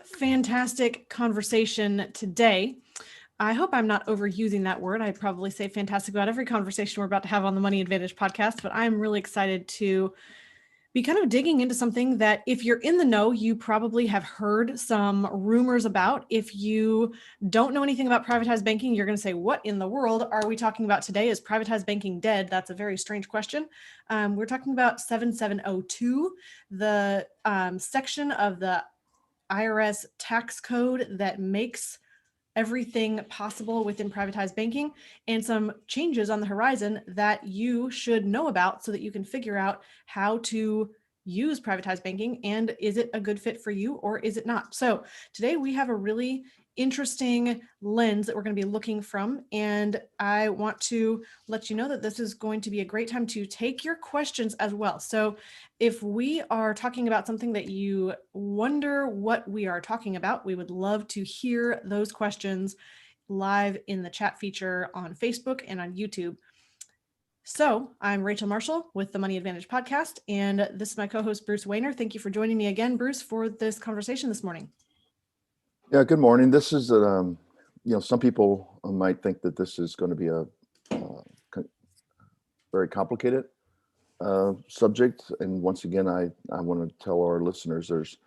fantastic conversation today. I hope I'm not overusing that word. I'd probably say fantastic about every conversation we're about to have on the Money Advantage podcast, but I'm really excited to be kind of digging into something that if you're in the know, you probably have heard some rumors about. If you don't know anything about privatized banking, you're going to say, what in the world are we talking about today? Is privatized banking dead? That's a very strange question. We're talking about 7702, the section of the IRS tax code that makes everything possible within privatized banking, and some changes on the horizon that you should know about so that you can figure out how to use privatized banking, and is it a good fit for you or is it not? So today we have a really interesting lens that we're going to be looking from, and I want to let you know that this is going to be a great time to take your questions as well. So if we are talking about something that you wonder what we are talking about, we would love to hear those questions live in the chat feature on Facebook and on YouTube. So I'm Rachel Marshall with the Money Advantage podcast, and this is my co-host, Bruce Wayner. Thank you for joining me again, Bruce, for this conversation this morning. Yeah, good morning. This is, some people might think that this is going to be a very complicated subject. And once again, I want to tell our listeners there's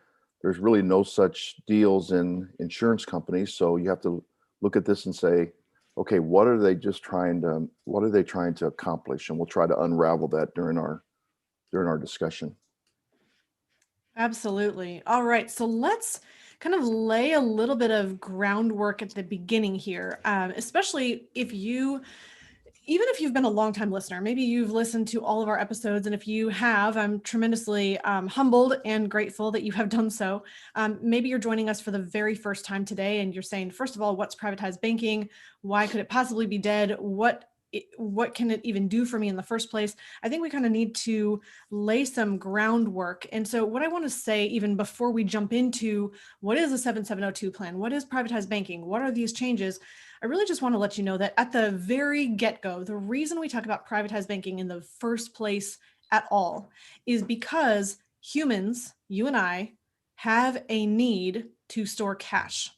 really no such deals in insurance companies. So you have to look at this and say, okay, what are they trying to accomplish? And we'll try to unravel that during our discussion. Absolutely. All right. So let's kind of lay a little bit of groundwork at the beginning here, especially even if you've been a longtime listener. Maybe you've listened to all of our episodes, and if you have, I'm tremendously humbled and grateful that you have done so. Maybe you're joining us for the very first time today, and you're saying, first of all, what's privatized banking? Why could it possibly be dead? What can it even do for me in the first place? I think we kind of need to lay some groundwork. And so what I want to say, even before we jump into what is the 7702 plan, what is privatized banking, what are these changes, I really just want to let you know that at the very get-go, the reason we talk about privatized banking in the first place at all is because humans, you and I, have a need to store cash.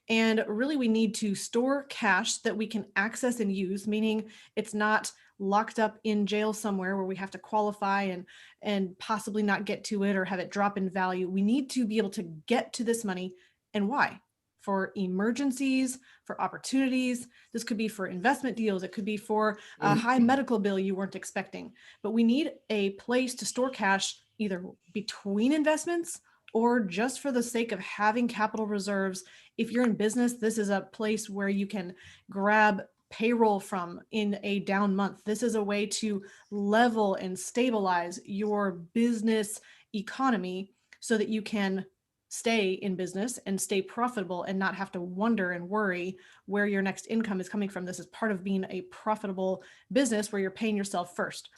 And really, we need to store cash that we can access and use, meaning it's not locked up in jail somewhere where we have to qualify and possibly not get to it or have it drop in value. We need to be able to get to this money. And why? For emergencies, for opportunities. This could be for investment deals. It could be for a high medical bill you weren't expecting. But we need a place to store cash either between investments or just for the sake of having capital reserves. If you're in business, this is a place where you can grab payroll from in a down month. This is a way to level and stabilize your business economy so that you can stay in business and stay profitable and not have to wonder and worry where your next income is coming from. This is part of being a profitable business where you're paying yourself first.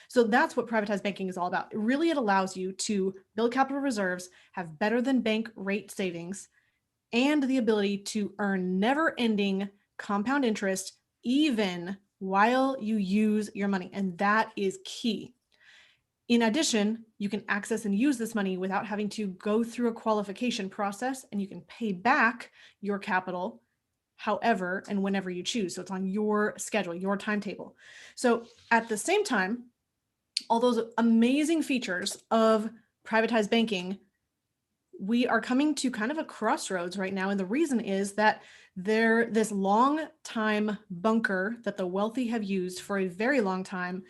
So that's what privatized banking is all about. Really, it allows you to build capital reserves, have better than bank rate savings, and the ability to earn never-ending compound interest even while you use your money. And that is key. In addition, you can access and use this money without having to go through a qualification process, and you can pay back your capital however and whenever you choose. So it's on your schedule, your timetable. So at the same time, all those amazing features of privatized banking, we are coming to kind of a crossroads right now. And the reason is that this long time bunker that the wealthy have used for a very long time,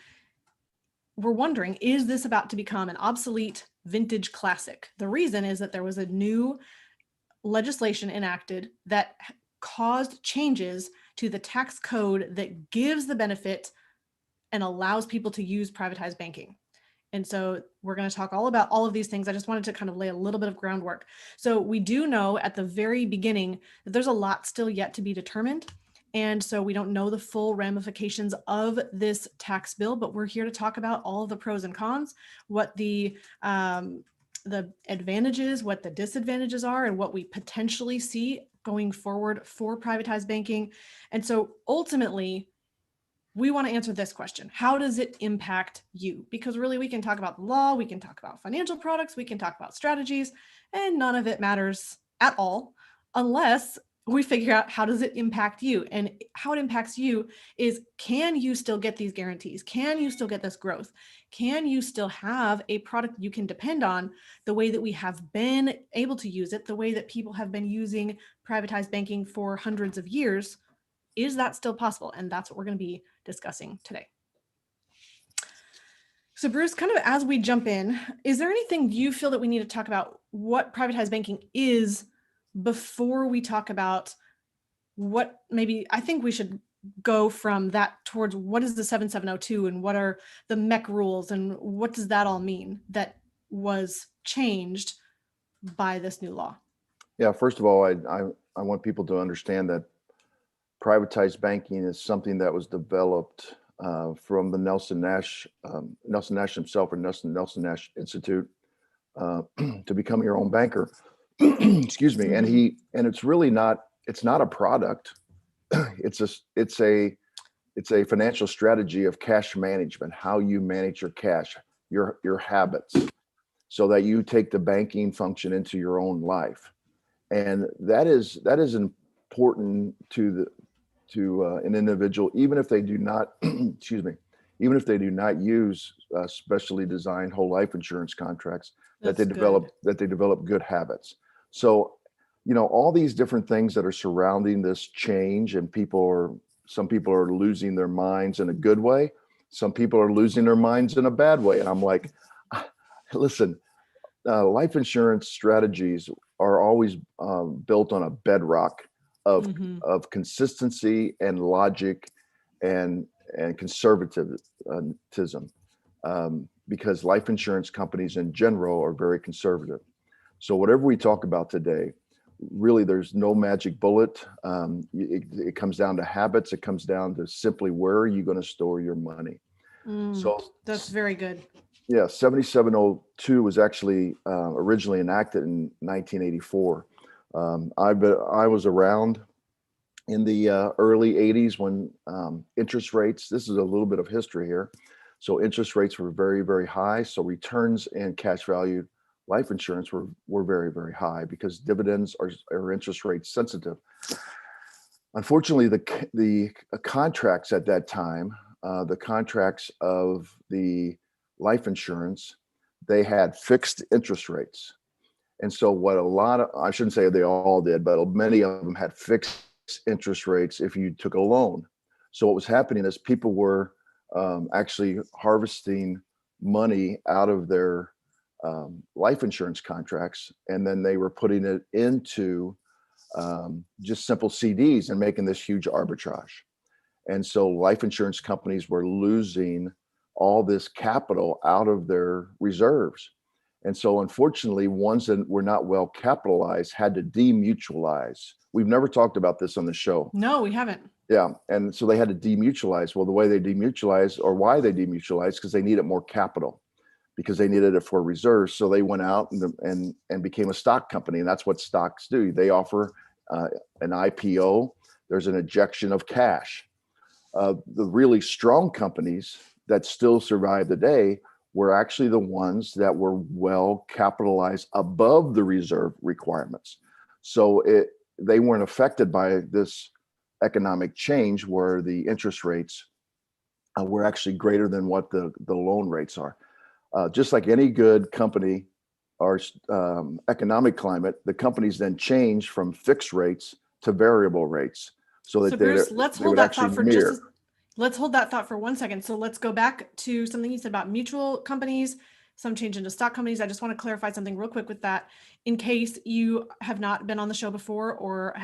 we're wondering, is this about to become an obsolete vintage classic? The reason is that there was a new legislation enacted that caused changes to the tax code that gives the benefit and allows people to use privatized banking. And so we're going to talk all about all of these things. I just wanted to kind of lay a little bit of groundwork. So we do know at the very beginning that there's a lot still yet to be determined. And so we don't know the full ramifications of this tax bill, but we're here to talk about all of the pros and cons, what the advantages, what the disadvantages are, and what we potentially see going forward for privatized banking. And so ultimately, we want to answer this question. How does it impact you? Because really, we can talk about the law, we can talk about financial products, we can talk about strategies, and none of it matters at all unless we figure out how does it impact you. And how it impacts you is, can you still get these guarantees? Can you still get this growth? Can you still have a product you can depend on the way that we have been able to use it, the way that people have been using privatized banking for hundreds of years? Is that still possible? And that's what we're going to be discussing today. So Bruce, kind of as we jump in, is there anything you feel that we need to talk about what privatized banking is before we talk about what maybe, I think we should go from that towards what is the 7702 and what are the Mech rules and what does that all mean that was changed by this new law? Yeah, first of all, I want people to understand that privatized banking is something that was developed from the Nelson Nash himself, or Nelson Nash Institute, to become your own banker. Excuse me. And it's really not. It's not a product. It's a financial strategy of cash management. How you manage your cash, your habits, so that you take the banking function into your own life, and that is important to an individual, even if they do not, excuse me, even if they do not use specially designed whole life insurance contracts, that they develop good habits. So, all these different things that are surrounding this change, and some people are losing their minds in a good way. Some people are losing their minds in a bad way. And I'm like, listen, life insurance strategies are always built on a bedrock of consistency and logic and conservatism, because life insurance companies in general are very conservative. So whatever we talk about today, really, there's no magic bullet. It comes down to habits. It comes down to simply, where are you going to store your money? So that's very good. Yeah, 7702 was actually originally enacted in 1984. I was around in the early 80s when interest rates, this is a little bit of history here. So interest rates were very, very high. So returns and cash value life insurance were very, very high, because dividends are interest rate sensitive. Unfortunately, the contracts at that time, the contracts of the life insurance, they had fixed interest rates. And so I shouldn't say they all did, but many of them had fixed interest rates if you took a loan. So what was happening is people were actually harvesting money out of their life insurance contracts, and then they were putting it into just simple CDs and making this huge arbitrage. And so life insurance companies were losing all this capital out of their reserves. And so unfortunately, ones that were not well capitalized had to demutualize. We've never talked about this on the show. No, we haven't. Yeah. And so they had to demutualize. Well, the way they demutualized, or why they demutualized, because they needed more capital, because they needed it for reserves. So they went out and became a stock company. And that's what stocks do. They offer an IPO. There's an ejection of cash. The really strong companies that still survive today were actually the ones that were well capitalized above the reserve requirements. So they weren't affected by this economic change where the interest rates were actually greater than what the loan rates are. Just like any good company or economic climate, the companies then change from fixed rates to variable rates. So Bruce, let's hold that thought for 1 second. So let's go back to something you said about mutual companies, some change into stock companies. I just want to clarify something real quick with that, in case you have not been on the show before or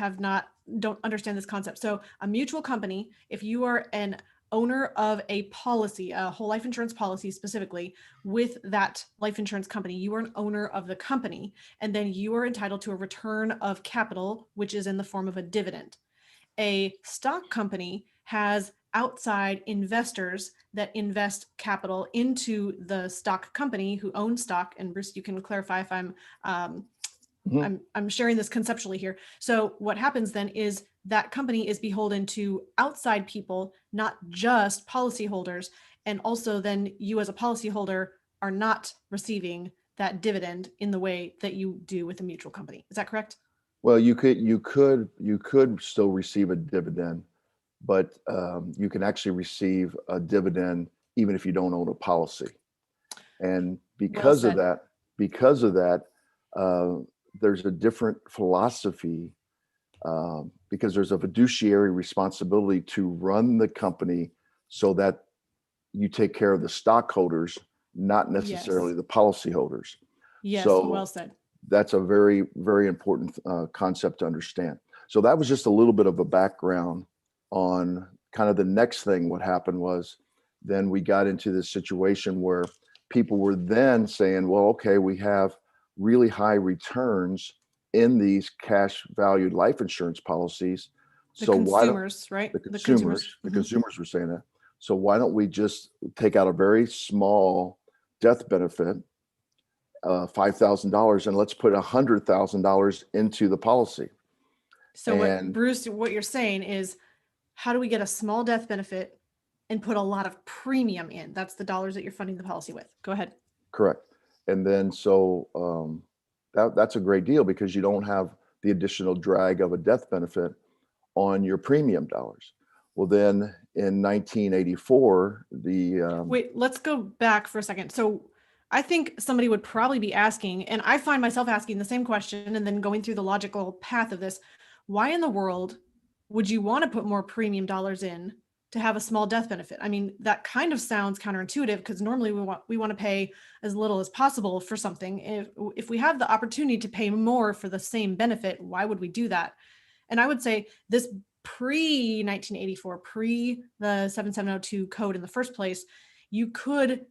don't understand this concept. So a mutual company, if you are an owner of a policy, a whole life insurance policy specifically with that life insurance company, you are an owner of the company, and then you are entitled to a return of capital, which is in the form of a dividend. A stock company has outside investors that invest capital into the stock company who owns stock. And Bruce, you can clarify if I'm sharing this conceptually here. So what happens then is that company is beholden to outside people, not just policyholders. And also then you as a policyholder are not receiving that dividend in the way that you do with a mutual company. Is that correct? Well, you could still receive a dividend, but you can actually receive a dividend even if you don't own a policy. And Well because of said. that, because of that, uh, there's a different philosophy, because there's a fiduciary responsibility to run the company so that you take care of the stockholders, not necessarily Yes. the policyholders. Yes. Well So said. that's a very, very important concept to understand. So that was just a little bit of a background on kind of the next thing. What happened was then we got into this situation where people were then saying, well, okay, we have really high returns in these cash valued life insurance policies. The So why don't consumers, right? the The consumers, consumers. the consumers were saying that. So why don't we just take out a very small death benefit, $5,000, and let's put $100,000 into the policy. So what And Bruce, what you're saying is, how do we get a small death benefit and put a lot of premium in? That's the dollars that you're funding the policy with. Go ahead. correct. And then so that's a great deal because you don't have the additional drag of a death benefit on your premium dollars. Well, then in 1984, Wait, let's go back for a second. So I think somebody would probably be asking, and I find myself asking the same question and then going through the logical path of this. Why in the world would you want to put more premium dollars in to have a small death benefit? I mean, that kind of sounds counterintuitive because normally we want to pay as little as possible for something. If we have the opportunity to pay more for the same benefit, why would we do that? And I would say this pre 1984, pre the 7702 code in the first place, you could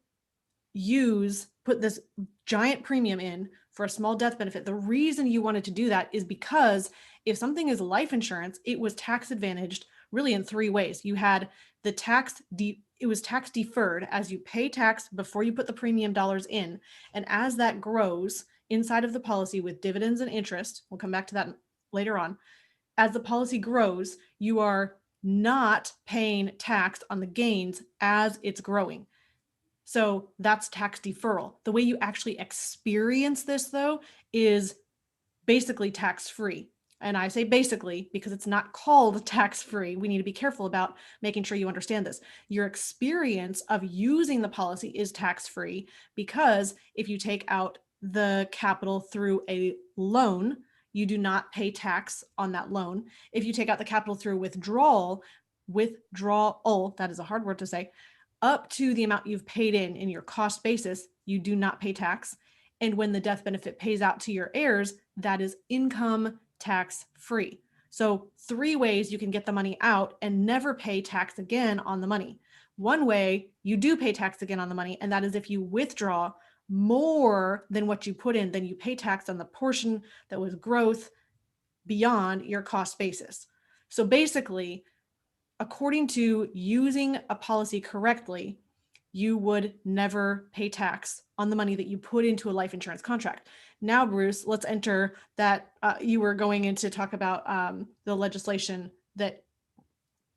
put this giant premium in for a small death benefit. The reason you wanted to do that is because if something is life insurance, it was tax advantaged really in three ways. You had the it was tax deferred as you pay tax before you put the premium dollars in. And as that grows inside of the policy with dividends and interest, we'll come back to that later on. As the policy grows, you are not paying tax on the gains as it's growing. So that's tax deferral. The way you actually experience this, though, is basically tax free. And I say basically because it's not called tax free. We need to be careful about making sure you understand this. Your experience of using the policy is tax free because if you take out the capital through a loan, you do not pay tax on that loan. If you take out the capital through withdrawal, that is a hard word to say, up to the amount you've paid in your cost basis, you do not pay tax. And when the death benefit pays out to your heirs, that is income tax free. So, three ways you can get the money out and never pay tax again on the money. One way you do pay tax again on the money, and that is if you withdraw more than what you put in, then you pay tax on the portion that was growth beyond your cost basis. So, basically, according to using a policy correctly, you would never pay tax on the money that you put into a life insurance contract. Now, Bruce, let's enter that. You were going in to talk about the legislation that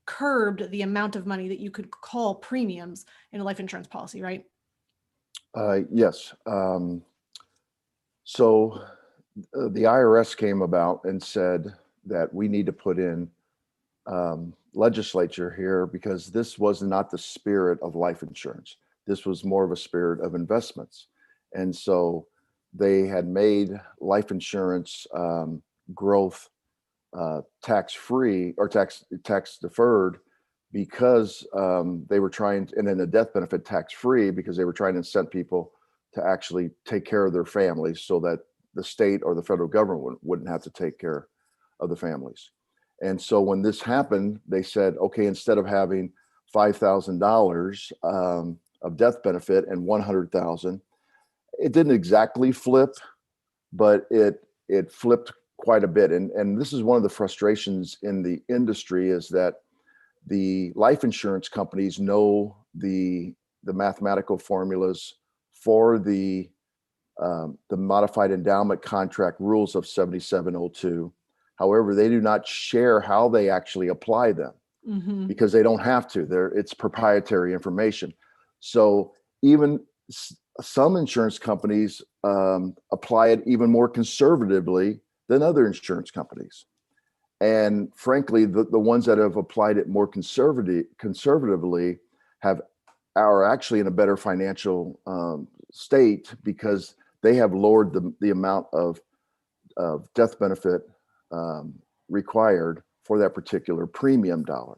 curbed the amount of money that you could call premiums in a life insurance policy, right? yes, so the IRS came about and said that we need to put in legislature here because this was not the spirit of life insurance. This was more of a spirit of investments. And so they had made life insurance growth tax free or tax deferred because they were trying, and then the death benefit tax free because they were trying to incent people to actually take care of their families so that the state or the federal government wouldn't have to take care of the families. And so when this happened, they said, okay, instead of having $5,000 of death benefit and 100,000, it didn't exactly flip, but it flipped quite a bit. And this is one of the frustrations in the industry is that the life insurance companies know the mathematical formulas for the modified endowment contract rules of 7702. However, they do not share how they actually apply them Mm-hmm. because they don't have to. It's proprietary information. So even some insurance companies apply it even more conservatively than other insurance companies. And frankly, the ones that have applied it more conservatively are actually in a better financial state, because they have lowered the amount of death benefit required for that particular premium dollar.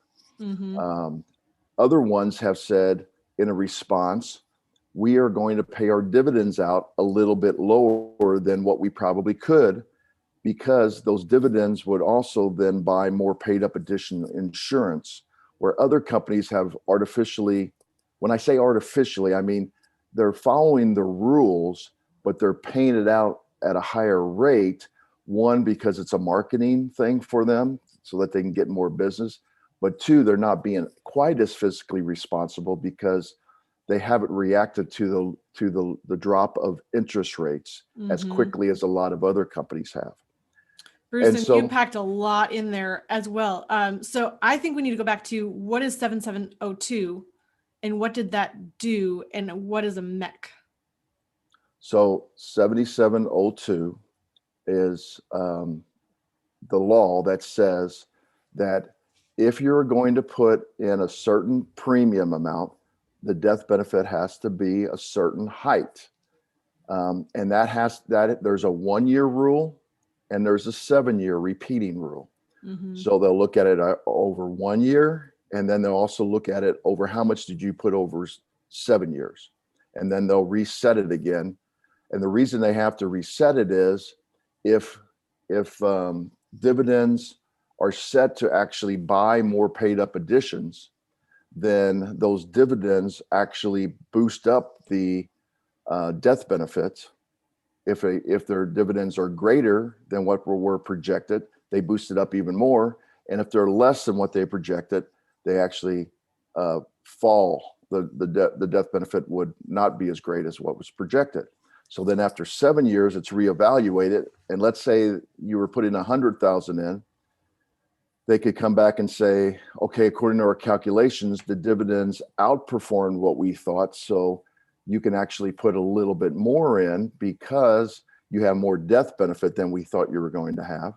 Other ones have said, in a response, we are going to pay our dividends out a little bit lower than what we probably could, because those dividends would also then buy more paid up additional insurance, where other companies have artificially, when I say artificially, I mean they're following the rules, but they're paying it out at a higher rate. One, because it's a marketing thing for them so that they can get more business. But two, they're not being quite as fiscally responsible because they haven't reacted to the drop of interest rates as quickly as a lot of other companies have. Bruce, and you packed a lot in there as well. So I think we need to go back to, what is 7702 and what did that do, and what is a Mech? So 7702 is the law that says that if you're going to put in a certain premium amount, the death benefit has to be a certain height. And there's a 1-year rule and there's a 7-year repeating rule. So they'll look at it over 1 year, and then they'll also look at it over how much did you put over 7 years, and then they'll reset it again. And the reason they have to reset it is if dividends are set to actually buy more paid up additions, then those dividends actually boost up the death benefits. If their dividends are greater than what were projected, they boost it up even more. And if they're less than what they projected, they actually fall. The death benefit would not be as great as what was projected. So then after 7 years, it's reevaluated. And let's say you were putting 100,000 in, they could come back and say, okay, according to our calculations, the dividends outperformed what we thought. So you can actually put a little bit more in because you have more death benefit than we thought you were going to have.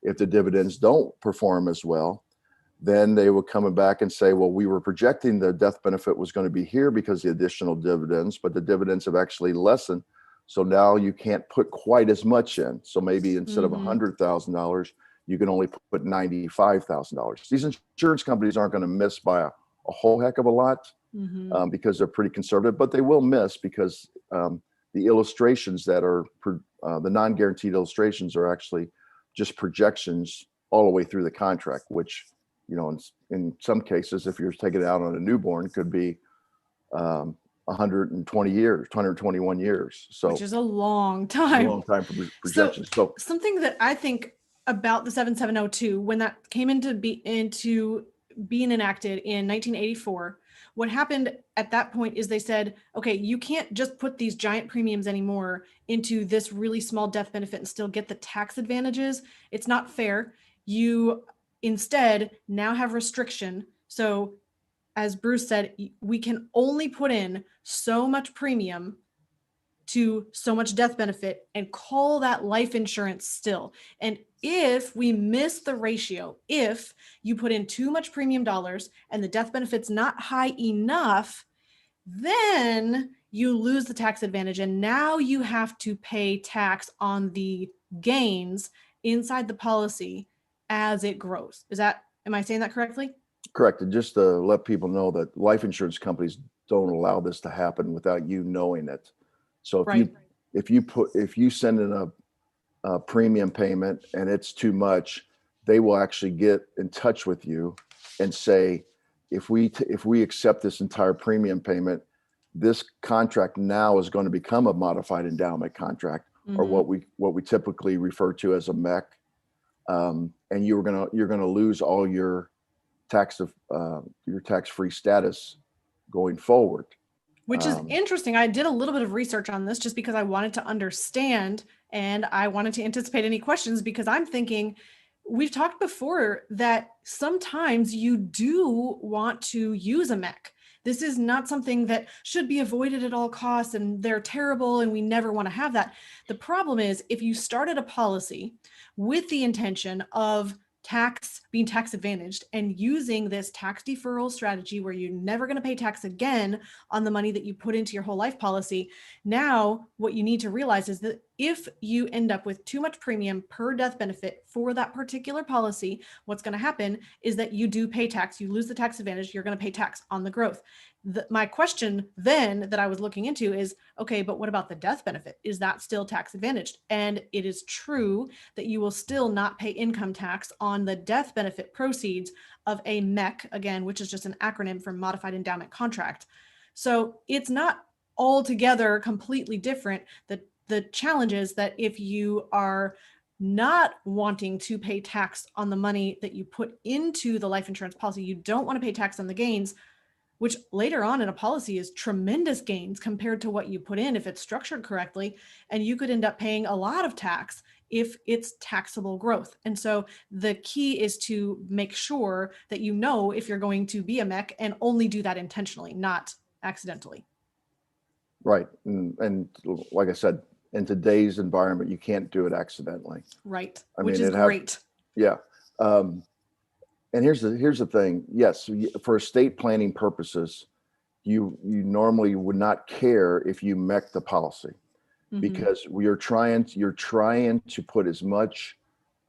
If the dividends don't perform as well, then they will come back and say, well, we were projecting the death benefit was going to be here because of the additional dividends, but the dividends have actually lessened. So now you can't put quite as much in. So maybe instead of $100,000, you can only put $95,000. These insurance companies aren't going to miss by a whole heck of a lot because they're pretty conservative, but they will miss because the illustrations that are the non-guaranteed illustrations are actually just projections all the way through the contract, which, you know, in some cases, if you're taking it out on a newborn, could be 120 years, 221 years. So which is a long time. A long time for projections. So something that I think about the 7702, when that came into being enacted in 1984, what happened at that point is they said, okay, you can't just put these giant premiums anymore into this really small death benefit and still get the tax advantages. It's not fair. You instead now have restriction. So as Bruce said, we can only put in so much premium to so much death benefit and call that life insurance still. And if we miss the ratio, if you put in too much premium dollars and the death benefit's not high enough, then you lose the tax advantage. And now you have to pay tax on the gains inside the policy as it grows. Am I saying that correctly? correct. And just to let people know that life insurance companies don't allow this to happen without you knowing it. So if you send in a premium payment and it's too much, they will actually get in touch with you and say, if we accept this entire premium payment, this contract now is going to become a modified endowment contract, or what we typically refer to as a Mech, and you're gonna lose all your tax-free status going forward. Which is interesting. I did a little bit of research on this just because I wanted to understand and I wanted to anticipate any questions, because I'm thinking, we've talked before that sometimes you do want to use a Mech. This is not something that should be avoided at all costs, and they're terrible and we never want to have that. The problem is if you started a policy with the intention of being tax advantaged and using this tax deferral strategy where you're never going to pay tax again on the money that you put into your whole life policy, now what you need to realize is that if you end up with too much premium per death benefit for that particular policy, what's going to happen is that you do pay tax. You lose the tax advantage. You're going to pay tax on the growth. My question then that I was looking into is, okay, but what about the death benefit? Is that still tax advantaged? And it is true that you will still not pay income tax on the death benefit proceeds of a Mech, again, which is just an acronym for modified endowment contract. So it's not altogether completely different. The challenge is that if you are not wanting to pay tax on the money that you put into the life insurance policy, you don't want to pay tax on the gains, which later on in a policy is tremendous gains compared to what you put in if it's structured correctly. And you could end up paying a lot of tax if it's taxable growth. And so the key is to make sure that you know if you're going to be a Mech and only do that intentionally, not accidentally. Right. And like I said, in today's environment, you can't do it accidentally. Right. I Which mean, is great. Yeah. And here's the thing. Yes, for estate planning purposes, you normally would not care if you Mech the policy because you're trying to put as much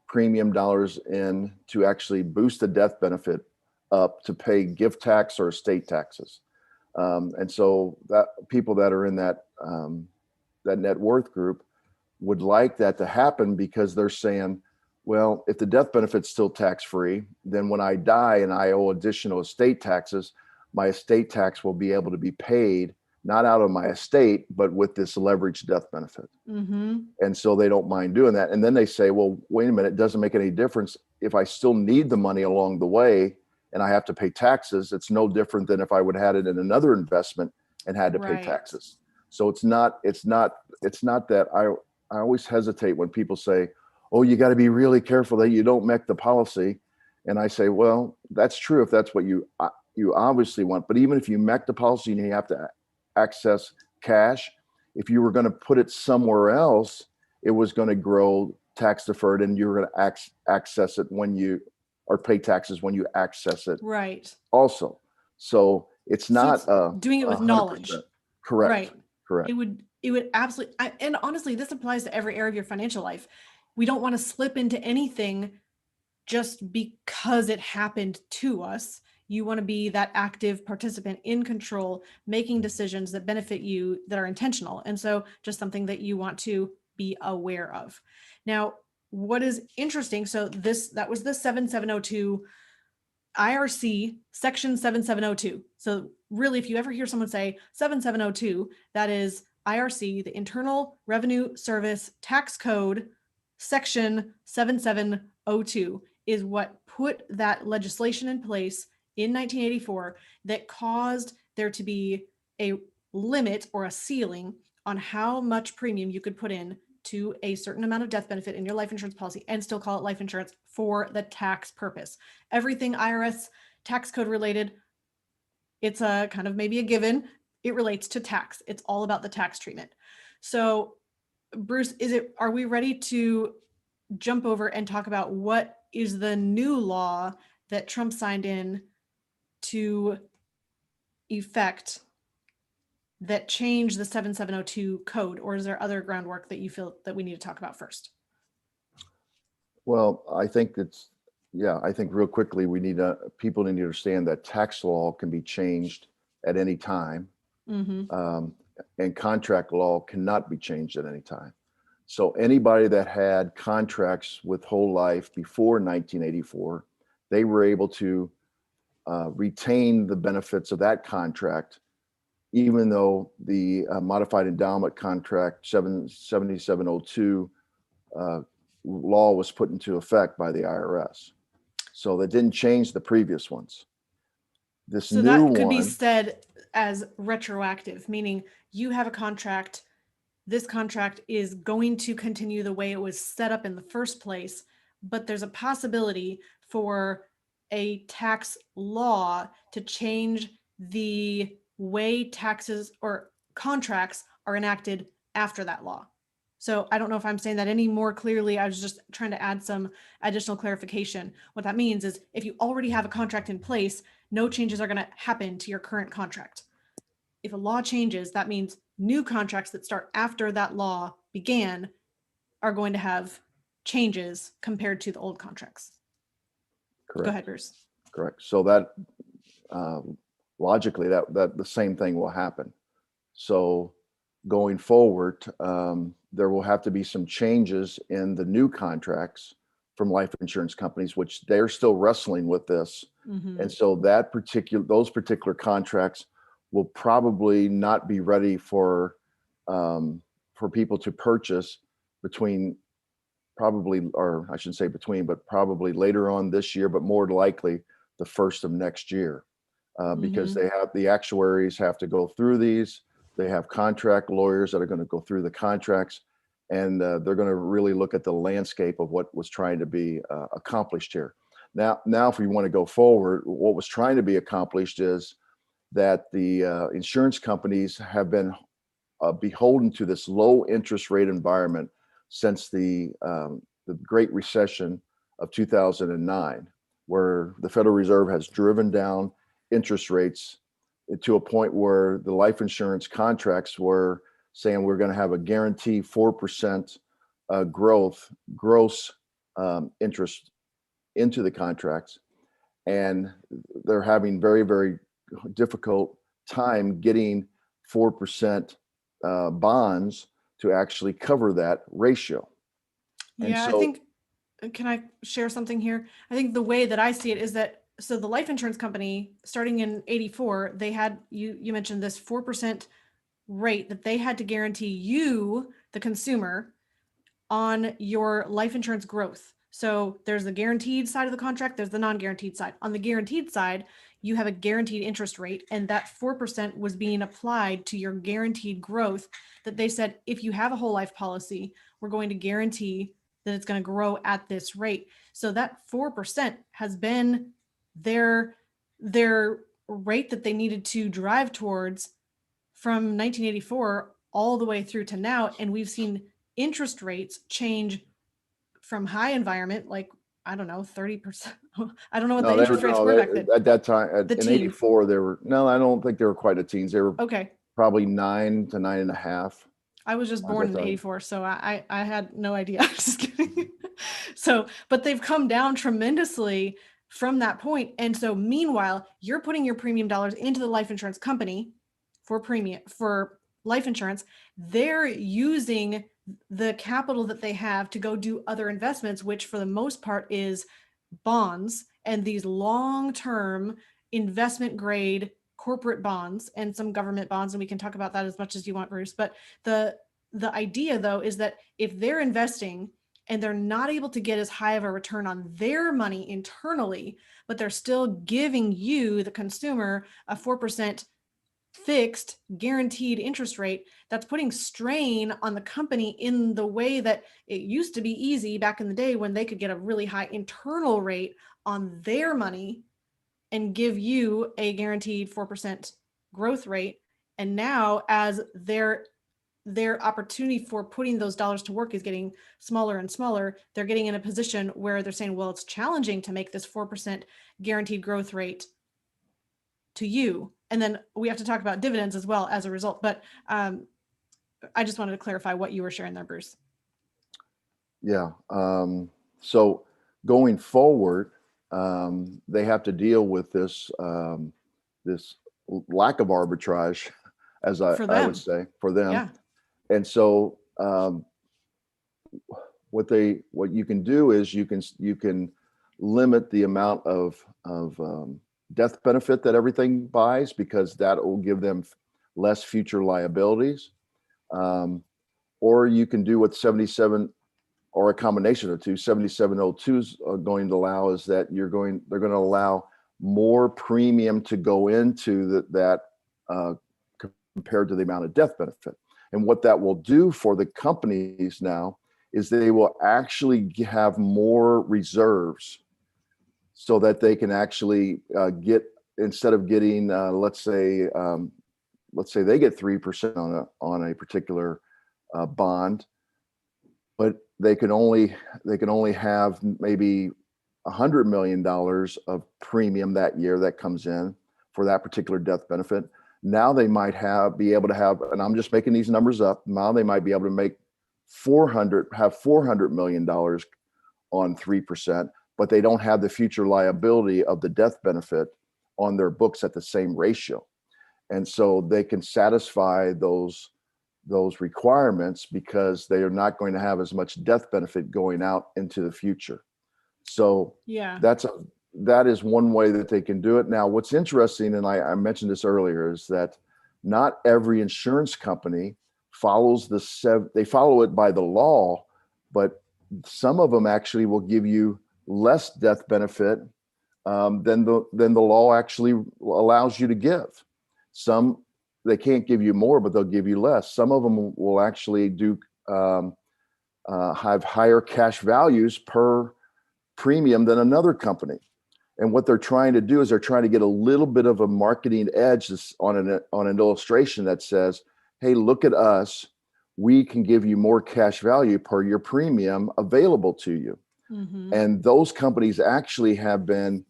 premium dollars in to actually boost the death benefit up to pay gift tax or estate taxes. And so that people that are in that net worth group would like that to happen because they're saying, well, if the death benefit's still tax-free, then when I die and I owe additional estate taxes, my estate tax will be able to be paid not out of my estate, but with this leveraged death benefit. And so they don't mind doing that. And then they say, well, wait a minute, it doesn't make any difference if I still need the money along the way and I have to pay taxes. It's no different than if I would have had it in another investment and had to pay taxes. So it's not that I always hesitate when people say, oh, you got to be really careful that you don't Mech the policy. And I say, well, that's true if that's what you obviously want. But even if you Mech the policy and you have to access cash, if you were going to put it somewhere else, it was going to grow tax deferred and you're going to access it or pay taxes when you access it. Right. Also. So it's not doing it with 100%. Knowledge. Correct. Right. Correct. It would absolutely, and honestly, this applies to every area of your financial life. We don't want to slip into anything just because it happened to us. You want to be that active participant in control, making decisions that benefit you, that are intentional. And so just something that you want to be aware of. Now, what is interesting, so that was the 7702 IRC section 7702. So really, if you ever hear someone say 7702, that is IRC, the Internal Revenue Service Tax Code, section 7702 is what put that legislation in place in 1984 that caused there to be a limit or a ceiling on how much premium you could put in to a certain amount of death benefit in your life insurance policy and still call it life insurance for the tax purpose. Everything IRS tax code related, it's a kind of maybe a given. It relates to tax. It's all about the tax treatment. So Bruce, are we ready to jump over and talk about what is the new law that Trump signed in to effect that changed the 7702 code, or is there other groundwork that you feel that we need to talk about first? Well, I think real quickly, people need to understand that tax law can be changed at any time. And contract law cannot be changed at any time. So anybody that had contracts with whole life before 1984, they were able to retain the benefits of that contract, even though the modified endowment contract 7702 law was put into effect by the IRS. So that didn't change the previous ones. So that could be said as retroactive, meaning you have a contract. This contract is going to continue the way it was set up in the first place, but there's a possibility for a tax law to change the way taxes or contracts are enacted after that law. So I don't know if I'm saying that any more clearly. I was just trying to add some additional clarification. What that means is if you already have a contract in place, no changes are going to happen to your current contract. If a law changes, that means new contracts that start after that law began are going to have changes compared to the old contracts. Go Correct. ahead, Bruce. Correct. So that logically, that the same thing will happen. So going forward, there will have to be some changes in the new contracts from life insurance companies, which they're still wrestling with this. Mm-hmm. And so those particular contracts will probably not be ready for people to purchase between probably, or I shouldn't say between, but probably later on this year, but more likely the first of next year, because the actuaries have to go through these. They have contract lawyers that are going to go through the contracts, and they're going to really look at the landscape of what was trying to be accomplished here. Now, if we want to go forward, what was trying to be accomplished is that the insurance companies have been beholden to this low interest rate environment since the Great Recession of 2009, where the Federal Reserve has driven down interest rates to a point where the life insurance contracts were saying we're going to have a guaranteed 4% gross interest into the contracts. And they're having very, very difficult time getting 4% bonds to actually cover that ratio. And Yeah, I so, think, can I share something here? I think the way that I see it is that, so the life insurance company, starting in 84, they had, you mentioned this 4% rate that they had to guarantee you, the consumer, on your life insurance growth. So there's the guaranteed side of the contract, there's the non-guaranteed side. On the guaranteed side, you have a guaranteed interest rate, and that 4% was being applied to your guaranteed growth. That they said, if you have a whole life policy, we're going to guarantee that it's going to grow at this rate. So that 4% has been their rate that they needed to drive towards from 1984 all the way through to now. And we've seen interest rates change from high environment, like, I don't know, 30%. I don't know what the interest rates were back then. at that time, The in teens. '84, they were, no, I don't think they were quite the teens. They were Okay. probably 9 to 9.5. I was just at born that in time. 84, so I had no idea. I'm just kidding. So, but they've come down tremendously from that point. And so meanwhile, you're putting your premium dollars into the life insurance company for premium, for life insurance. They're using the capital that they have to go do other investments, which for the most part is bonds and these long-term investment grade corporate bonds and some government bonds. And we can talk about that as much as you want, Bruce. But the idea though is that if they're investing and they're not able to get as high of a return on their money internally, but they're still giving you, the consumer, a 4% fixed guaranteed interest rate, that's putting strain on the company in the way that it used to be easy back in the day when they could get a really high internal rate on their money and give you a guaranteed 4% growth rate. And now as their opportunity for putting those dollars to work is getting smaller and smaller, they're getting in a position where they're saying, well, it's challenging to make this 4% guaranteed growth rate to you. And then we have to talk about dividends as well as a result. But I just wanted to clarify what you were sharing there, Bruce. Yeah. So going forward, they have to deal with this this lack of arbitrage, as I would say, for them. Yeah. And so what you can do is you can limit the amount of death benefit that everything buys, because that will give them less future liabilities. Or you can do what 77, or a combination of two. 7702 is going to allow is that they're going to allow more premium to go into that compared to the amount of death benefit. And what that will do for the companies now is they will actually have more reserves so that they can actually get instead of getting, let's say they get 3% on a particular bond, but they can only have maybe $100 million of premium that year that comes in for that particular death benefit. Now they might be able to have, and I'm just making these numbers up. Now they might be able to make $400 million on 3%, but they don't have the future liability of the death benefit on their books at the same ratio. And so they can satisfy those requirements because they are not going to have as much death benefit going out into the future. So Yeah. that is one way that they can do it. Now, what's interesting, and I mentioned this earlier, is that not every insurance company follows they follow it by the law, but some of them actually will give you less death benefit than the law actually allows you to give. Some, they can't give you more, but they'll give you less. Some of them will actually do have higher cash values per premium than another company. And what they're trying to do is they're trying to get a little bit of a marketing edge on an illustration that says, hey, look at us. We can give you more cash value per your premium available to you. Mm-hmm. And those companies actually have been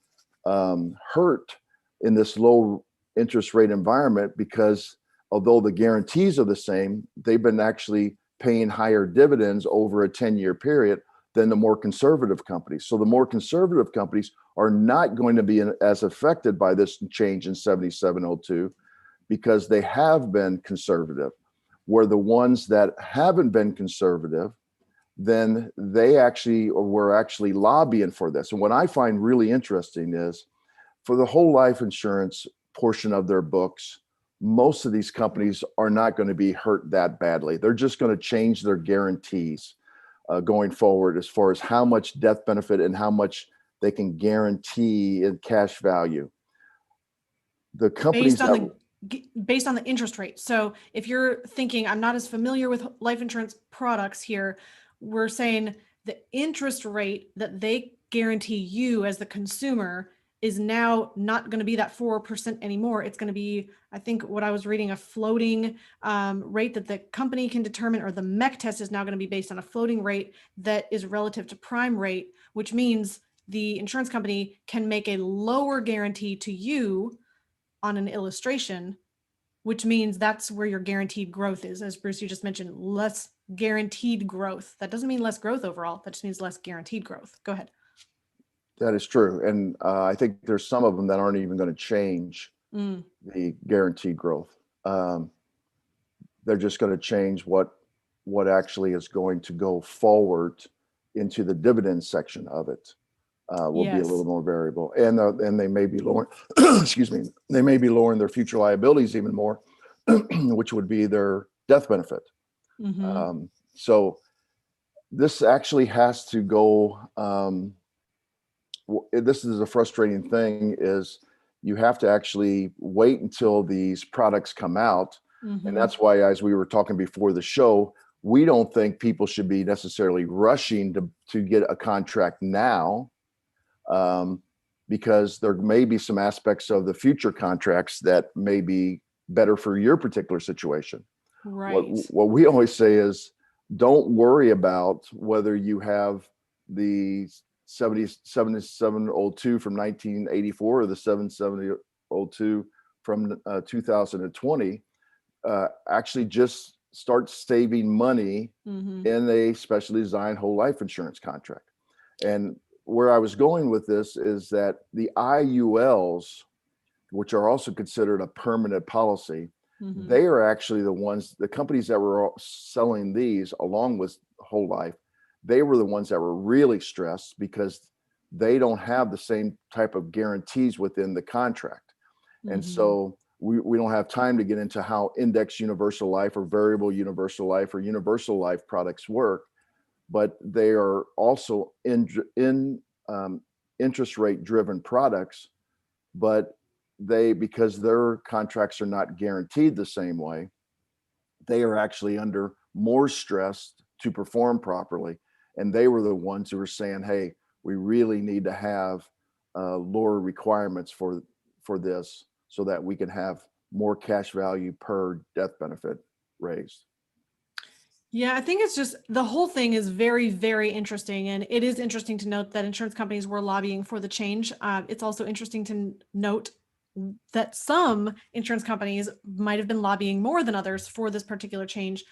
hurt in this low interest rate environment because although the guarantees are the same, they've been actually paying higher dividends over a 10-year period than the more conservative companies. So the more conservative companies are not going to be as affected by this change in 7702 because they have been conservative. Where the ones that haven't been conservative, then they actually, or were actually lobbying for this. And what I find really interesting is for the whole life insurance portion of their books, most of these companies are not going to be hurt that badly. They're just going to change their guarantees going forward as far as how much death benefit and how much they can guarantee in cash value. The companies based on the interest rate. So if you're thinking, I'm not as familiar with life insurance products here, we're saying the interest rate that they guarantee you as the consumer is now not going to be that 4% anymore. It's going to be, I think what I was reading, a floating rate that the company can determine, or the Mech test is now going to be based on a floating rate that is relative to prime rate, which means the insurance company can make a lower guarantee to you on an illustration, which means that's where your guaranteed growth is. As Bruce, you just mentioned, less guaranteed growth. That doesn't mean less growth overall. That just means less guaranteed growth. Go ahead. That is true. And I think there's some of them that aren't even going to change the guaranteed growth. They're just going to change what actually is going to go forward into the dividend section of it. Will be a little more variable, and they may be lowering. Excuse me. They may be lowering their future liabilities even more, which would be their death benefit. Mm-hmm. So this actually has to go. This is a frustrating thing: is you have to actually wait until these products come out, and that's why, as we were talking before the show, we don't think people should be necessarily rushing to get a contract now. Because there may be some aspects of the future contracts that may be better for your particular situation. Right. What we always say is, don't worry about whether you have the 7702 from 1984 or the 7702 from 2020. Actually, just start saving money in a specially designed whole life insurance contract. And where I was going with this is that the IULs, which are also considered a permanent policy, they are actually the companies that were selling these along with whole life, they were the ones that were really stressed because they don't have the same type of guarantees within the contract. And so we don't have time to get into how index universal life or variable universal life or universal life products work. But they are also in interest rate driven products, but because their contracts are not guaranteed the same way, they are actually under more stress to perform properly. And they were the ones who were saying, hey, we really need to have lower requirements for for this so that we can have more cash value per death benefit raised. Yeah, I think it's just the whole thing is very, very interesting. And it is interesting to note that insurance companies were lobbying for the change. It's also interesting to note that some insurance companies might have been lobbying more than others for this particular change.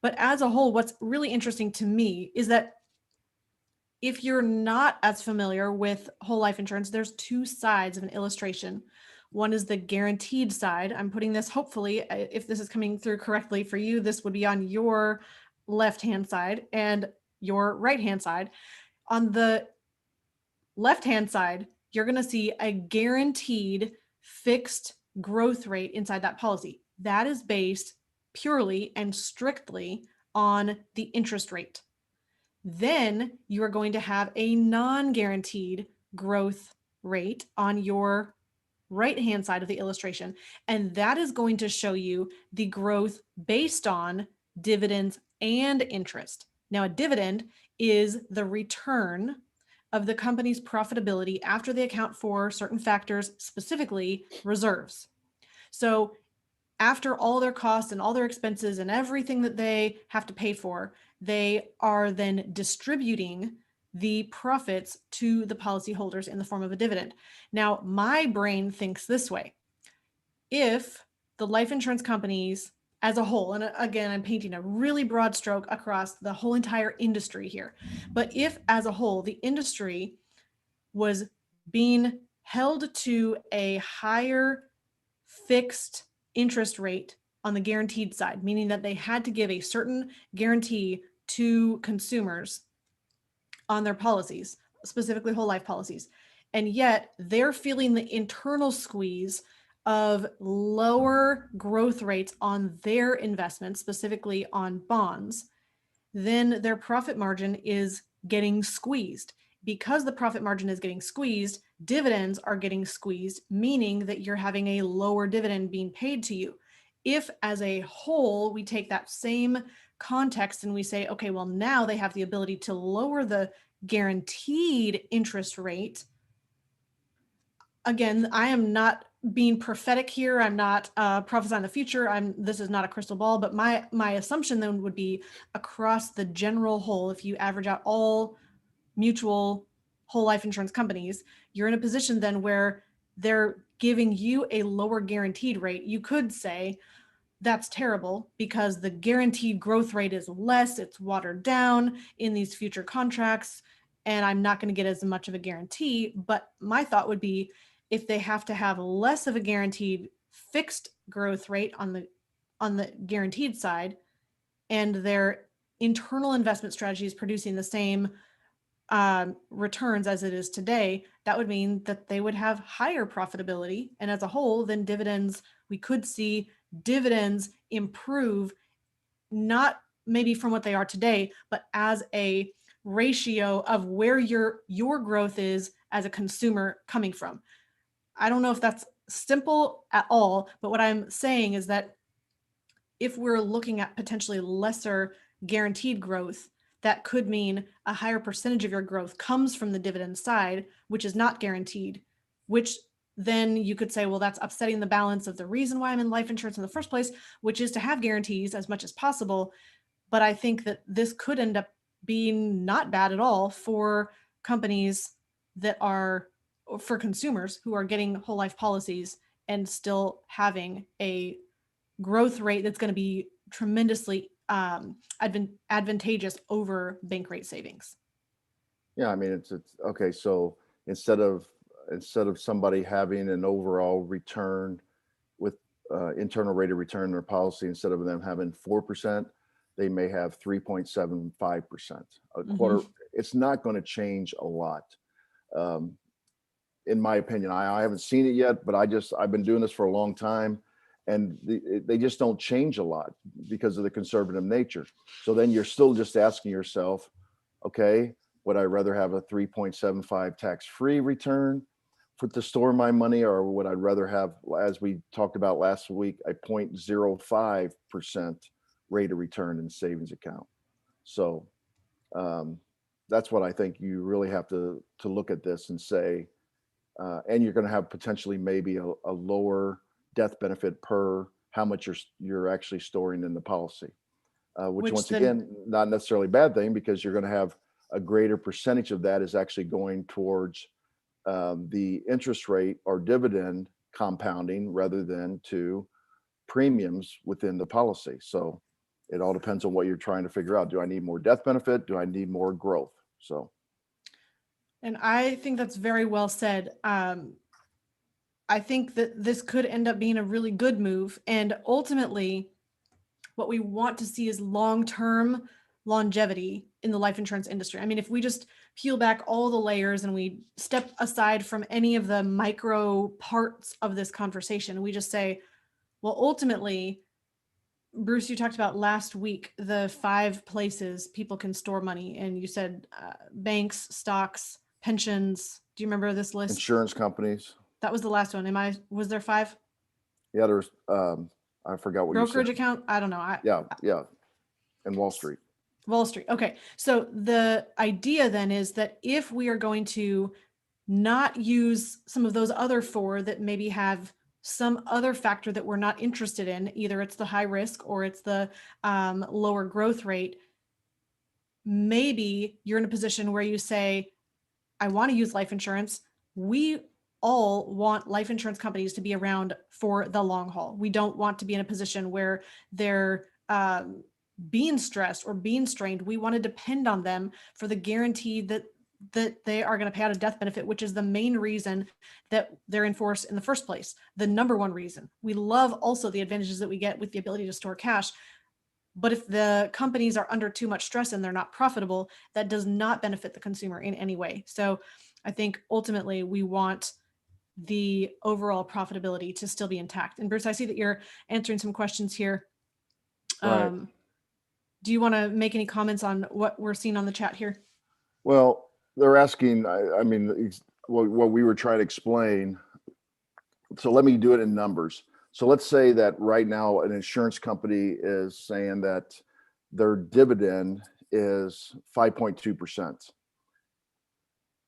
But as a whole, what's really interesting to me is that if you're not as familiar with whole life insurance, there's two sides of an illustration. One is the guaranteed side. I'm putting this, hopefully, if this is coming through correctly for you, this would be on your left-hand side and your right-hand side. On the left-hand side, you're going to see a guaranteed fixed growth rate inside that policy. That is based purely and strictly on the interest rate. Then you are going to have a non-guaranteed growth rate on your right-hand side of the illustration. And that is going to show you the growth based on dividends and interest. Now, a dividend is the return of the company's profitability after they account for certain factors, specifically reserves. So after all their costs and all their expenses and everything that they have to pay for, they are then distributing the profits to the policyholders in the form of a dividend. Now, my brain thinks this way. If the life insurance companies as a whole, and again, I'm painting a really broad stroke across the whole entire industry here, but if as a whole, the industry was being held to a higher fixed interest rate on the guaranteed side, meaning that they had to give a certain guarantee to consumers on their policies, specifically whole life policies. And yet they're feeling the internal squeeze of lower growth rates on their investments, specifically on bonds. Then their profit margin is getting squeezed. Because the profit margin is getting squeezed, dividends are getting squeezed, meaning that you're having a lower dividend being paid to you. If as a whole, we take that same context and we say, okay, well, now they have the ability to lower the guaranteed interest rate. Again, I am not being prophetic here. I'm not prophesying the future. This is not a crystal ball, but my assumption then would be across the general whole, if you average out all mutual whole life insurance companies, you're in a position then where they're giving you a lower guaranteed rate. You could say that's terrible because the guaranteed growth rate is less, it's watered down in these future contracts, and I'm not going to get as much of a guarantee. But my thought would be if they have to have less of a guaranteed fixed growth rate on the guaranteed side, and their internal investment strategy is producing the same returns as it is today, that would mean that they would have higher profitability. And as a whole, then dividends, we could see dividends improve, not maybe from what they are today, but as a ratio of where your growth is as a consumer coming from. I don't know if that's simple at all, but what I'm saying is that if we're looking at potentially lesser guaranteed growth, that could mean a higher percentage of your growth comes from the dividend side, which is not guaranteed, which then you could say, well, that's upsetting the balance of the reason why I'm in life insurance in the first place, which is to have guarantees as much as possible. But I think that this could end up being not bad at all for companies that are, for consumers who are getting whole life policies and still having a growth rate that's going to be tremendously advantageous over bank rate savings. Yeah, I mean, it's okay. So instead of somebody having an overall return with internal rate of return in their policy, instead of them having 4%, they may have 3.75%. A quarter. It's not going to change a lot, in my opinion. I haven't seen it yet, but I've been doing this for a long time, and they just don't change a lot because of the conservative nature. So then you're still just asking yourself, okay, would I rather have a 3.75 tax-free return to store my money, or would I rather have, as we talked about last week, a 0.05% rate of return in savings account? So that's what I think you really have to look at this and say, and you're going to have potentially maybe a lower death benefit per how much you're actually storing in the policy, which which once then, again, not necessarily a bad thing, because you're going to have a greater percentage of that is actually going towards the interest rate or dividend compounding rather than to premiums within the policy. So it all depends on what you're trying to figure out. Do I need more death benefit? Do I need more growth? So, and I think that's very well said. I think that this could end up being a really good move. And ultimately, what we want to see is long-term longevity in the life insurance industry. I mean, if we just peel back all the layers and we step aside from any of the micro parts of this conversation, we just say, well, ultimately, Bruce, you talked about last week the 5 places people can store money, and you said banks, stocks, pensions. Do you remember this list? insurance companies. That was the last one. Was there 5? Yeah, there's, I forgot what you said. Brokerage account? I don't know. Yeah, yeah. And Wall Street. Wall Street. Okay. So the idea then is that if we are going to not use some of those other 4 that maybe have some other factor that we're not interested in, either it's the high risk or it's the lower growth rate, maybe you're in a position where you say, I want to use life insurance. We all want life insurance companies to be around for the long haul. We don't want to be in a position where they're being stressed or being strained. We want to depend on them for the guarantee that they are going to pay out a death benefit, which is the main reason that they're in force in the first place. The number one reason. We love also the advantages that we get with the ability to store cash. But if the companies are under too much stress and they're not profitable, that does not benefit the consumer in any way. So I think ultimately we want the overall profitability to still be intact. And Bruce, I see that you're answering some questions here. Right. Do you want to make any comments on what we're seeing on the chat here? Well, they're asking, I mean, what we were trying to explain. So let me do it in numbers. So let's say that right now an insurance company is saying that their dividend is 5.2%.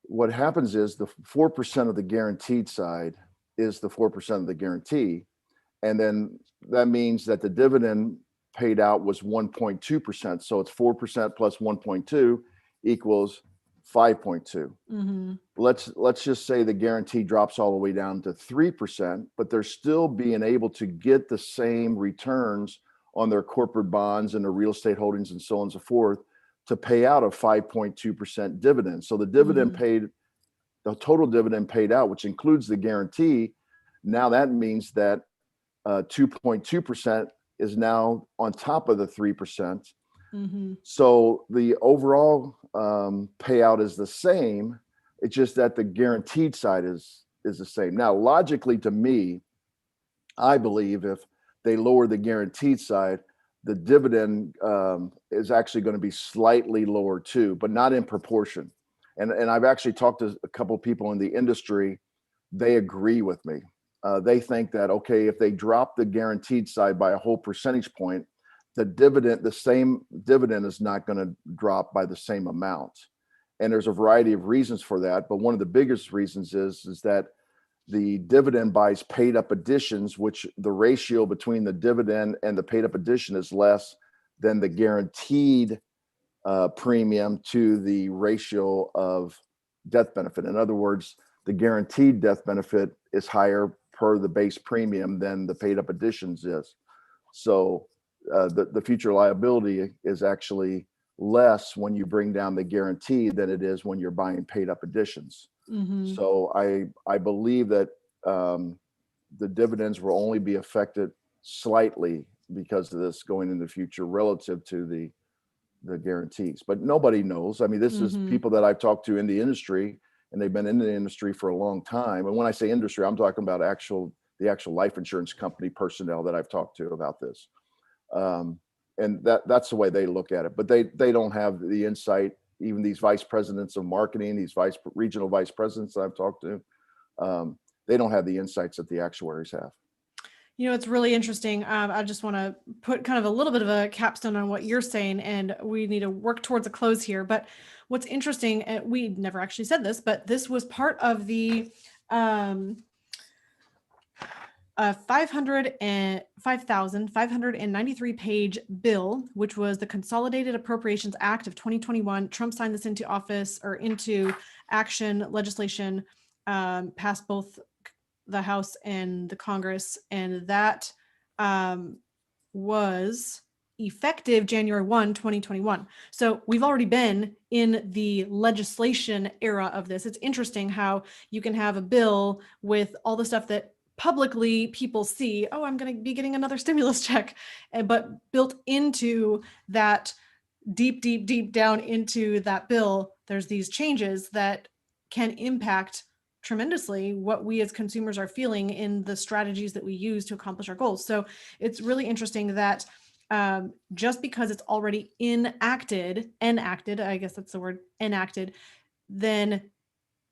What happens is the 4% of the guaranteed side is the 4% of the guarantee. And then that means that the dividend paid out was 1.2%. So it's 4% plus 1.2 equals 5.2. Mm-hmm. Let's just say the guarantee drops all the way down to 3%, but they're still being able to get the same returns on their corporate bonds and their real estate holdings and so on and so forth to pay out a 5.2% dividend. So the dividend paid, the total dividend paid out, which includes the guarantee, now that means that 2.2% is now on top of the 3%. Mm-hmm. So the overall payout is the same. It's just that the guaranteed side is the same. Now, logically, to me, I believe if they lower the guaranteed side, the dividend is actually going to be slightly lower too, but not in proportion. And I've actually talked to a couple of people in the industry. They agree with me. They think that, okay, if they drop the guaranteed side by a whole percentage point, the same dividend is not going to drop by the same amount. And there's a variety of reasons for that. But one of the biggest reasons is that the dividend buys paid up additions, which the ratio between the dividend and the paid up addition is less than the guaranteed premium to the ratio of death benefit. In other words, the guaranteed death benefit is higher per the base premium than the paid up additions is. So the future liability is actually less when you bring down the guarantee than it is when you're buying paid up additions. Mm-hmm. So I believe that the dividends will only be affected slightly because of this going in the future relative to the guarantees. But nobody knows. I mean, this is people that I've talked to in the industry, and they've been in the industry for a long time. And when I say industry, I'm talking about the actual life insurance company personnel that I've talked to about this. And that's the way they look at it. But they don't have the insight. Even these vice presidents of marketing, these regional vice presidents that I've talked to, they don't have the insights that the actuaries have. You know, it's really interesting. I just want to put kind of a little bit of a capstone on what you're saying, and we need to work towards a close here. But what's interesting, and we never actually said this, but this was part of the a 5,593 page bill, which was the Consolidated Appropriations Act of 2021. Trump signed this into office or into action legislation, passed both the House and the Congress, and that was effective January 1, 2021. So we've already been in the legislation era of this. It's interesting how you can have a bill with all the stuff that publicly people see, oh, I'm going to be getting another stimulus check, but built into that deep down into that bill, there's these changes that can impact tremendously what we as consumers are feeling in the strategies that we use to accomplish our goals. So it's really interesting that just because it's already enacted, I guess that's the word, enacted, then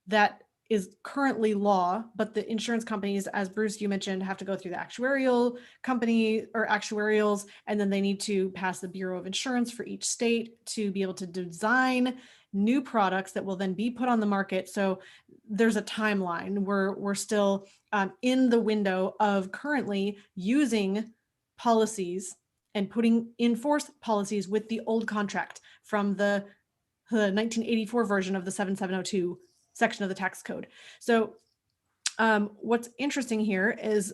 that is currently law, but the insurance companies, as Bruce, you mentioned, have to go through the actuarial company or actuarials, and then they need to pass the Bureau of Insurance for each state to be able to design new products that will then be put on the market. So there's a timeline. We're still in the window of currently using policies and putting in force policies with the old contract from the 1984 version of the 7702 section of the tax code. So what's interesting here is,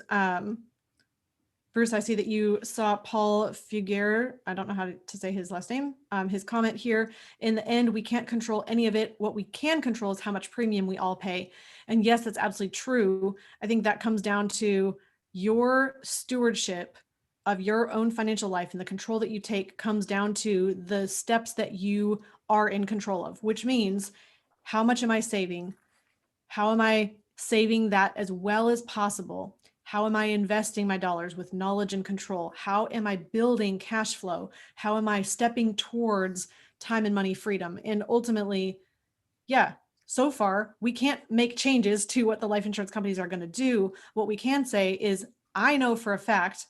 Bruce, I see that you saw Paul Figuer, I don't know how to say his last name, his comment here. In the end, we can't control any of it. What we can control is how much premium we all pay. And yes, that's absolutely true. I think that comes down to your stewardship of your own financial life, and the control that you take comes down to the steps that you are in control of, which means how much am I saving? How am I saving that as well as possible? How am I investing my dollars with knowledge and control? How am I building cash flow? How am I stepping towards time and money freedom? And ultimately, yeah, so far, we can't make changes to what the life insurance companies are going to do. What we can say is, I know for a fact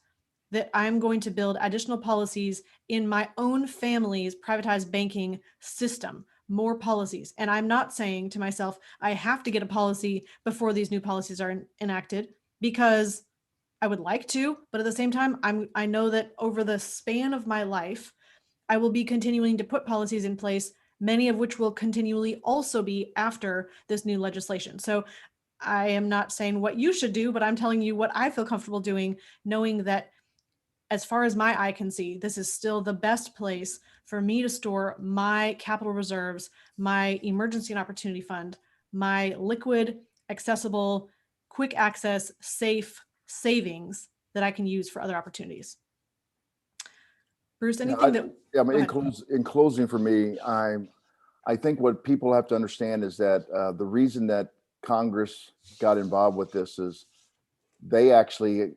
that I'm going to build additional policies in my own family's privatized banking system, more policies. And I'm not saying to myself, I have to get a policy before these new policies are enacted, because I would like to, but at the same time, I know that over the span of my life, I will be continuing to put policies in place, many of which will continually also be after this new legislation. So I am not saying what you should do, but I'm telling you what I feel comfortable doing, knowing that as far as my eye can see, this is still the best place for me to store my capital reserves, my emergency and opportunity fund, my liquid, accessible, quick access, safe savings that I can use for other opportunities. Bruce, anything in closing for me, I think what people have to understand is that the reason that Congress got involved with this is they actually,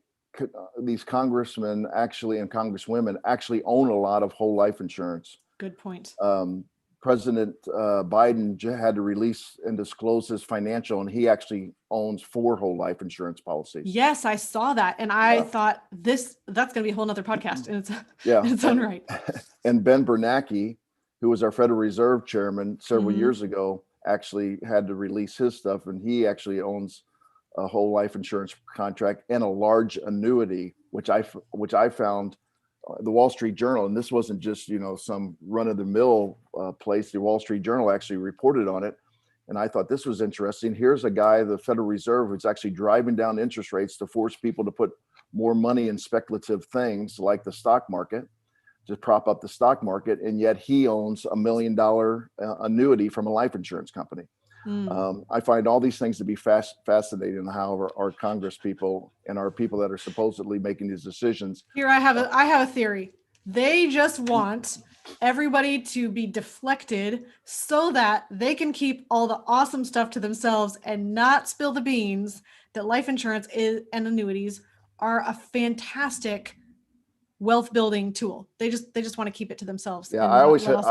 these congressmen actually and congresswomen actually own a lot of whole life insurance. Good point. President Biden had to release and disclose his financial, and he actually owns 4 whole life insurance policies. Yes, I saw that. And I thought that's going to be a whole nother podcast in its own right. And Ben Bernanke, who was our Federal Reserve chairman several years ago, actually had to release his stuff, and he actually owns a whole life insurance contract and a large annuity, which I found the Wall Street Journal, and this wasn't just some run-of-the-mill place. The Wall Street Journal actually reported on it, and I thought this was interesting. Here's a guy, the Federal Reserve, who's actually driving down interest rates to force people to put more money in speculative things like the stock market, to prop up the stock market, and yet he owns $1 million annuity from a life insurance company. I find all these things to be fascinating. How our Congress people and our people that are supposedly making these decisions. Here, I have a theory. They just want everybody to be deflected so that they can keep all the awesome stuff to themselves and not spill the beans that life insurance and annuities are a fantastic wealth building tool. They just want to keep it to themselves. Yeah, I always as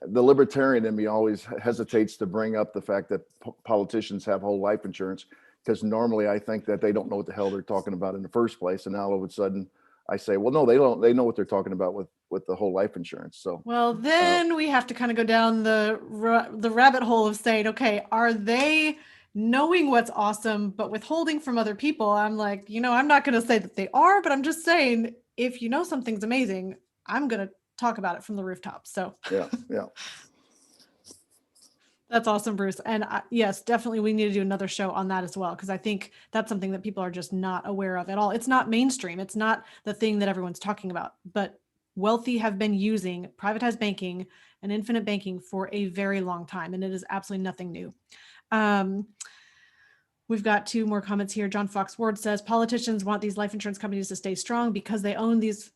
the libertarian in me always hesitates to bring up the fact that politicians have whole life insurance, because normally I think that they don't know what the hell they're talking about in the first place, and now all of a sudden I say, well, no, they don't. They know what they're talking about with the whole life insurance. So well, then we have to kind of go down the rabbit hole of saying, okay, are they knowing what's awesome, but withholding from other people. I'm like, I'm not going to say that they are, but I'm just saying, if you know something's amazing, I'm going to talk about it from the rooftops. So Yeah. Yeah. that's awesome, Bruce. And yes, definitely we need to do another show on that as well, because I think that's something that people are just not aware of at all. It's not mainstream. It's not the thing that everyone's talking about, but wealthy have been using privatized banking and infinite banking for a very long time, and it is absolutely nothing new. We've got two more comments here. John Fox Ward says, politicians want these life insurance companies to stay strong because they own these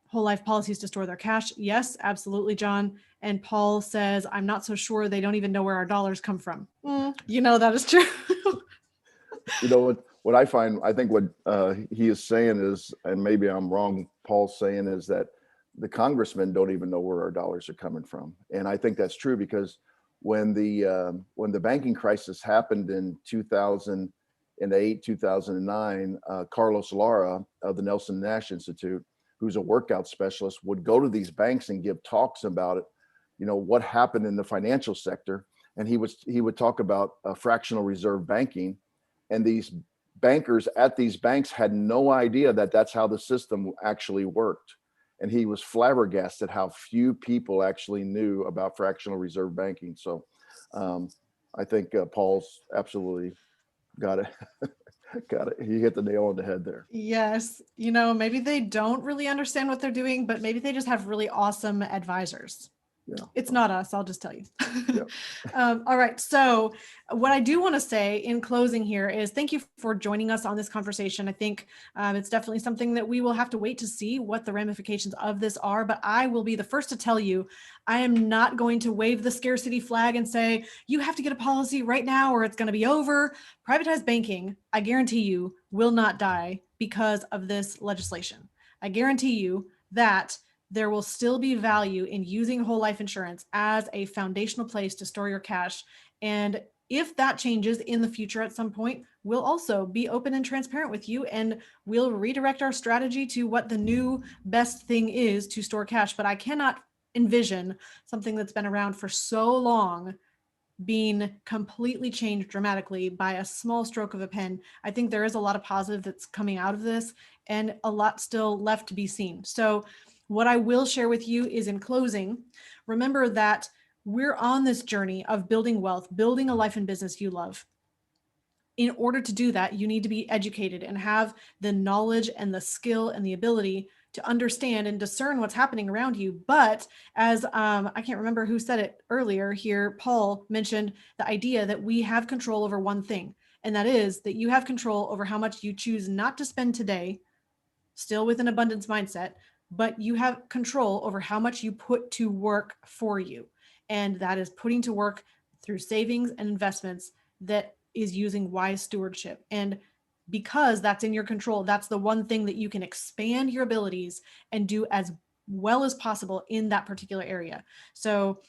whole life policies to store their cash. Yes, absolutely, John. And Paul says, I'm not so sure they don't even know where our dollars come from. That is true. What I find, I think what he is saying is, and maybe I'm wrong, Paul's saying is that the congressmen don't even know where our dollars are coming from. And I think that's true, because when the banking crisis happened in 2008, 2009, Carlos Lara of the Nelson Nash Institute, who's a workout specialist, would go to these banks and give talks about it, what happened in the financial sector. And he would talk about fractional reserve banking, and these bankers at these banks had no idea that that's how the system actually worked. And he was flabbergasted how few people actually knew about fractional reserve banking. So I think Paul's absolutely got it. Got it. He hit the nail on the head there. Yes. Maybe they don't really understand what they're doing, but maybe they just have really awesome advisors. Yeah. It's not us, I'll just tell you. Yeah. All right. So what I do want to say in closing here is thank you for joining us on this conversation. I think it's definitely something that we will have to wait to see what the ramifications of this are. But I will be the first to tell you, I am not going to wave the scarcity flag and say, you have to get a policy right now or it's going to be over. Privatized banking, I guarantee you, will not die because of this legislation. I guarantee you that there will still be value in using whole life insurance as a foundational place to store your cash. And if that changes in the future at some point, we'll also be open and transparent with you, and we'll redirect our strategy to what the new best thing is to store cash. But I cannot envision something that's been around for so long being completely changed dramatically by a small stroke of a pen. I think there is a lot of positive that's coming out of this, and a lot still left to be seen. So what I will share with you is, in closing, remember that we're on this journey of building wealth, building a life and business you love. In order to do that, you need to be educated and have the knowledge and the skill and the ability to understand and discern what's happening around you. But as I can't remember who said it earlier here, Paul mentioned the idea that we have control over one thing, and that is that you have control over how much you choose not to spend today, still with an abundance mindset, but you have control over how much you put to work for you. And that is putting to work through savings and investments that is using wise stewardship. And because that's in your control, that's the one thing that you can expand your abilities and do as well as possible in that particular area. So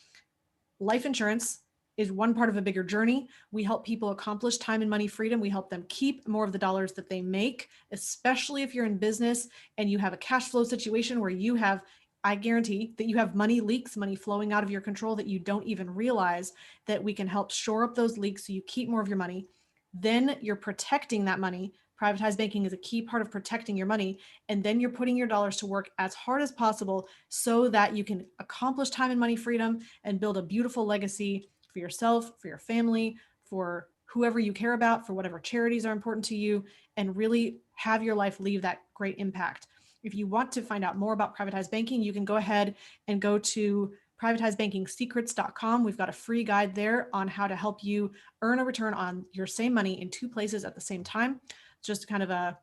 life insurance is one part of a bigger journey. We help people accomplish time and money freedom. We help them keep more of the dollars that they make, especially if you're in business and you have a cash flow situation where you have, I guarantee that you have money leaks, money flowing out of your control that you don't even realize, that we can help shore up those leaks so you keep more of your money. Then you're protecting that money. Privatized banking is a key part of protecting your money. And then you're putting your dollars to work as hard as possible so that you can accomplish time and money freedom and build a beautiful legacy for yourself, for your family, for whoever you care about, for whatever charities are important to you, and really have your life leave that great impact. If you want to find out more about privatized banking, you can go ahead and go to privatizedbankingsecrets.com. We've got a free guide there on how to help you earn a return on your same money in two places at the same time. Just kind of a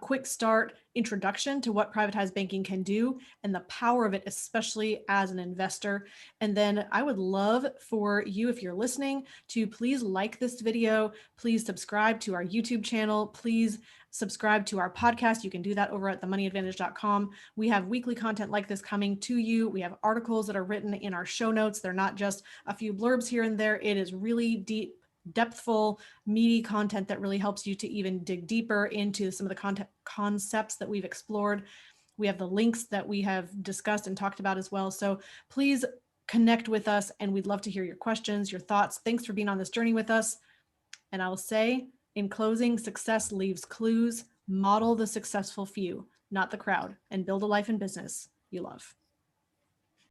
quick start introduction to what privatized banking can do and the power of it, especially as an investor. And then I would love for you, if you're listening, to please like this video, please subscribe to our YouTube channel, please subscribe to our podcast. You can do that over at themoneyadvantage.com. We have weekly content like this coming to you. We have articles that are written in our show notes. They're not just a few blurbs here and there. It is really deep, depthful, meaty content that really helps you to even dig deeper into some of the concepts that we've explored. We have the links that we have discussed and talked about as well. So please connect with us, and we'd love to hear your questions, your thoughts. Thanks for being on this journey with us. And I will say, in closing, success leaves clues. Model the successful few, not the crowd, and build a life and business you love.